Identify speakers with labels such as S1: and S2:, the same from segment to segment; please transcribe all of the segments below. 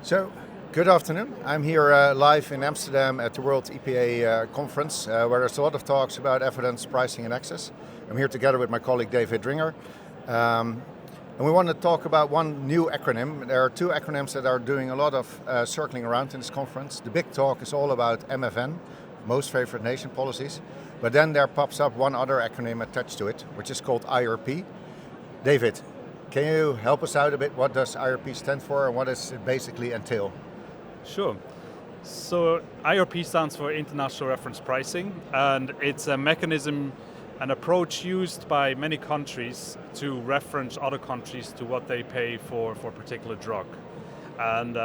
S1: So, good afternoon. I'm here live in Amsterdam at the World EPA conference, where there's a lot of talks about evidence, pricing, and access. I'm here together with my colleague David Ringger, and we want to talk about one new acronym. There are two acronyms that are doing a lot of circling around in this conference. The big talk is all about MFN, Most Favored Nation policies, but then there pops up one other acronym attached to it, which is called IRP. David, can you help us out a bit? What does IRP stand for and what does it basically entail?
S2: Sure. So IRP stands for International Reference Pricing, and it's a mechanism, an approach used by many countries to reference other countries to what they pay for a particular drug. And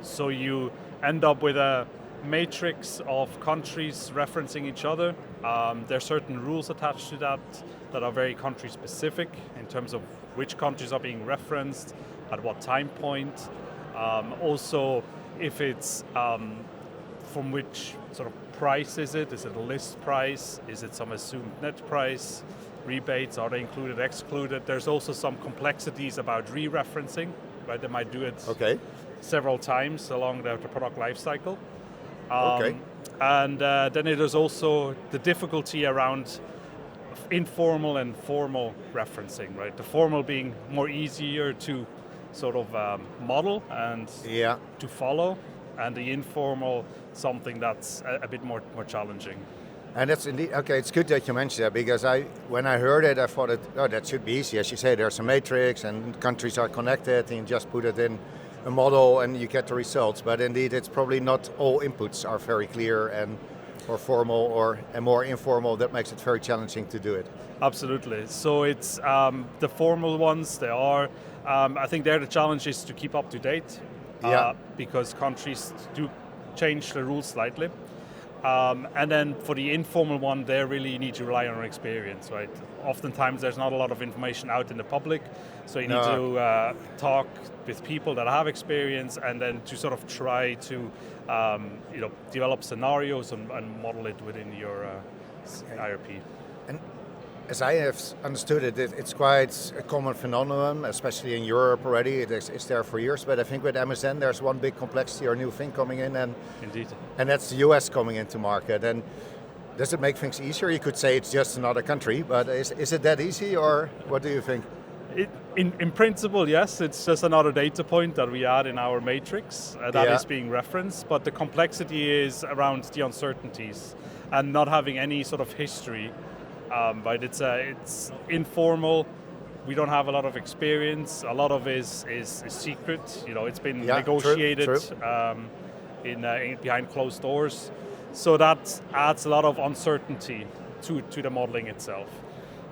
S2: so you end up with a matrix of countries referencing each other. There are certain rules attached to that are very country specific in terms of which countries are being referenced, at what time point. Also, if it's from which sort of price is it? Is it a list price? Is it some assumed net price? Rebates, are they included, excluded? There's also some complexities about re-referencing, right? They might do it several times along the product life cycle. And then it is also the difficulty around informal and formal referencing, right? The formal being more easier to sort of model and to follow, and the informal something that's a bit more challenging.
S1: And that's indeed, it's good that you mentioned that, because when I heard it, I thought that should be easy. As you say, there's a matrix and countries are connected and you just put it in a model and you get the results. But indeed, it's probably not all inputs are very clear or formal and more informal. That makes it very challenging to do it.
S2: Absolutely. So it's the formal ones, they are, I think there the challenge is to keep up to date because countries do change the rules slightly. And then for the informal one, they really need to rely on experience, right? Oftentimes there's not a lot of information out in the public, so you need to talk with people that have experience and then to sort of try to develop scenarios and model it within your IRP.
S1: And as I have understood it, it's quite a common phenomenon, especially in Europe already. It's there for years, but I think with MSN there's one big complexity or new thing coming in, and that's the US coming into market. And does it make things easier? You could say it's just another country, but is it that easy, or what do you think?
S2: In principle, yes, it's just another data point that we add in our matrix that is being referenced, but the complexity is around the uncertainties and not having any sort of history. But it's informal. We don't have a lot of experience. A lot of it is secret. It's been negotiated behind closed doors. So that adds a lot of uncertainty to the modeling itself.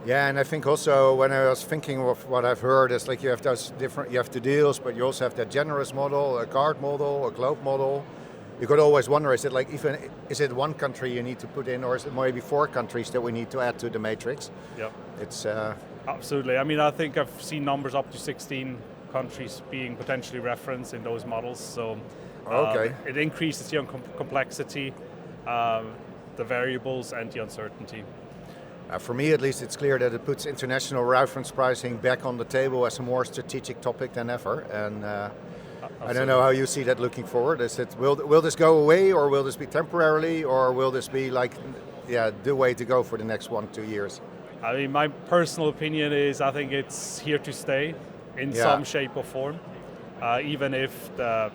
S1: Yeah, and I think also when I was thinking of what I've heard is like you have the deals, but you also have that generous model, a card model, a globe model. You could always wonder, is it one country you need to put in, or is it maybe 4 countries that we need to add to the matrix?
S2: Yeah,
S1: it's
S2: absolutely. I mean, I think I've seen numbers up to 16 countries being potentially referenced in those models. So it increases the complexity, the variables, and the uncertainty.
S1: For me, at least, it's clear that it puts international reference pricing back on the table as a more strategic topic than ever. And I don't know how you see that looking forward. Is it will this go away, or will this be temporarily, or will this be like the way to go for the next 1-2 years?
S2: I mean, my personal opinion is I think it's here to stay in some shape or form, even if the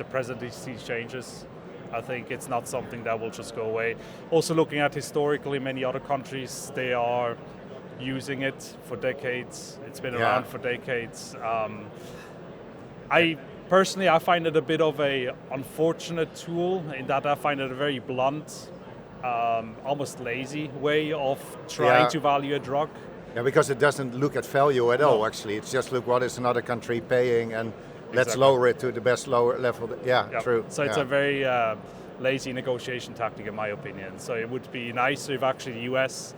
S2: presidency changes. I think it's not something that will just go away. Also, looking at historically, many other countries, they are using it for decades. It's been around for decades. I find it a bit of a unfortunate tool in that I find it a very blunt, almost lazy way of trying to value a drug.
S1: Yeah, because it doesn't look at value at all, actually. It's just look what is another country paying and let's lower it to the best lower level. True.
S2: So it's a very lazy negotiation tactic in my opinion. So it would be nicer if actually the US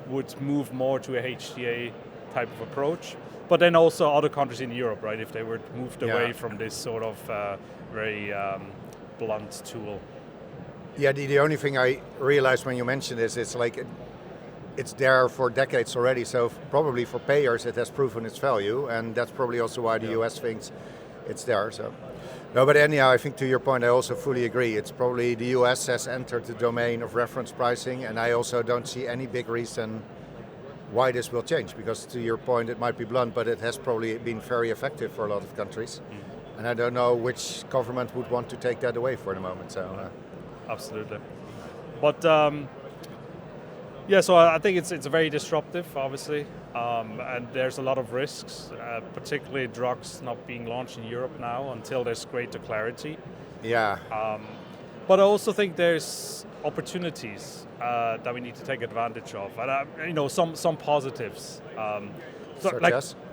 S2: would move more to a HTA type of approach. But then also other countries in Europe, right, if they were moved away from this sort of very blunt tool.
S1: Yeah, the only thing I realized when you mentioned this, it's like it's there for decades already, so probably for payers it has proven its value, and that's probably also why the US thinks it's there. So, No, but anyhow, I think to your point, I also fully agree. It's probably the US has entered the domain of reference pricing, and I also don't see any big reason why this will change, because to your point, it might be blunt, but it has probably been very effective for a lot of countries. And I don't know which government would want to take that away for the moment. So,
S2: Absolutely. But so I think it's very disruptive, obviously, and there's a lot of risks, particularly drugs not being launched in Europe now until there's greater clarity.
S1: Yeah.
S2: But I also think there's opportunities that we need to take advantage of, and some positives.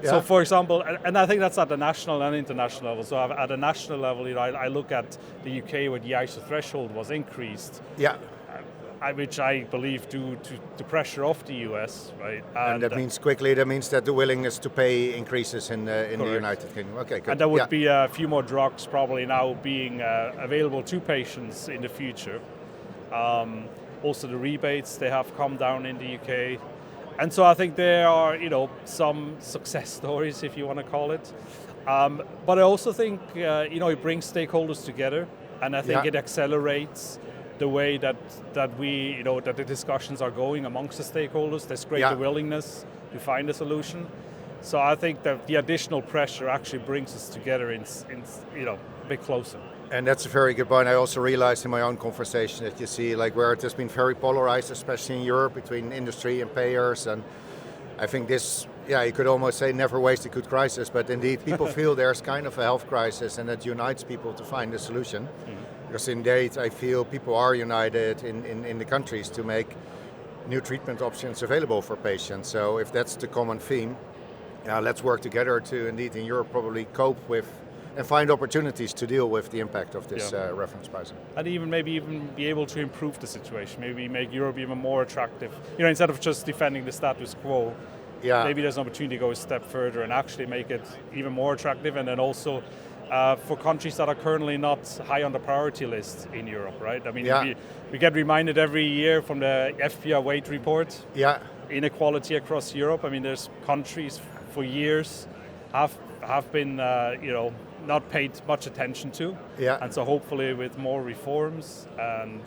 S2: So for example, and I think that's at the national and international level. So at a national level, I look at the UK where the ISO threshold was increased.
S1: Yeah.
S2: Which I believe due to the pressure of the US, right?
S1: And that means that the willingness to pay increases in the United Kingdom. Okay, good.
S2: And there would be a few more drugs probably now being available to patients in the future. Also the rebates, they have come down in the UK. And so I think there are, some success stories, if you want to call it. But I also think, it brings stakeholders together, and I think it accelerates the way that the discussions are going amongst the stakeholders. There's greater willingness to find a solution. So I think that the additional pressure actually brings us together in a bit closer.
S1: And that's a very good point. I also realized in my own conversation that you see where it has been very polarized, especially in Europe, between industry and payers. And I think this, you could almost say never waste a good crisis, but indeed people feel there's kind of a health crisis and that unites people to find a solution. Because indeed I feel people are united in the countries to make new treatment options available for patients. So if that's the common theme, let's work together to indeed in Europe probably cope with and find opportunities to deal with the impact of this reference pricing.
S2: And maybe be able to improve the situation, maybe make Europe even more attractive. Instead of just defending the status quo, maybe there's an opportunity to go a step further and actually make it even more attractive, and then also for countries that are currently not high on the priority list in Europe, right? I mean, we get reminded every year from the FPR weight report, inequality across Europe. I mean, there's countries for years have been, not paid much attention to. And so hopefully with more reforms, and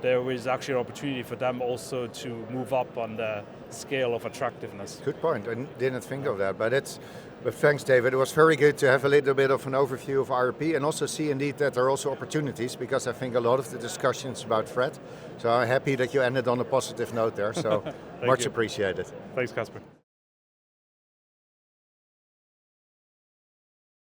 S2: there is actually an opportunity for them also to move up on the scale of attractiveness.
S1: Good point. I didn't think of that, but thanks, David. It was very good to have a little bit of an overview of IRP and also see indeed that there are also opportunities, because I think a lot of the discussions about threat. So I'm happy that you ended on a positive note there. So much appreciated.
S2: Thanks, Casper.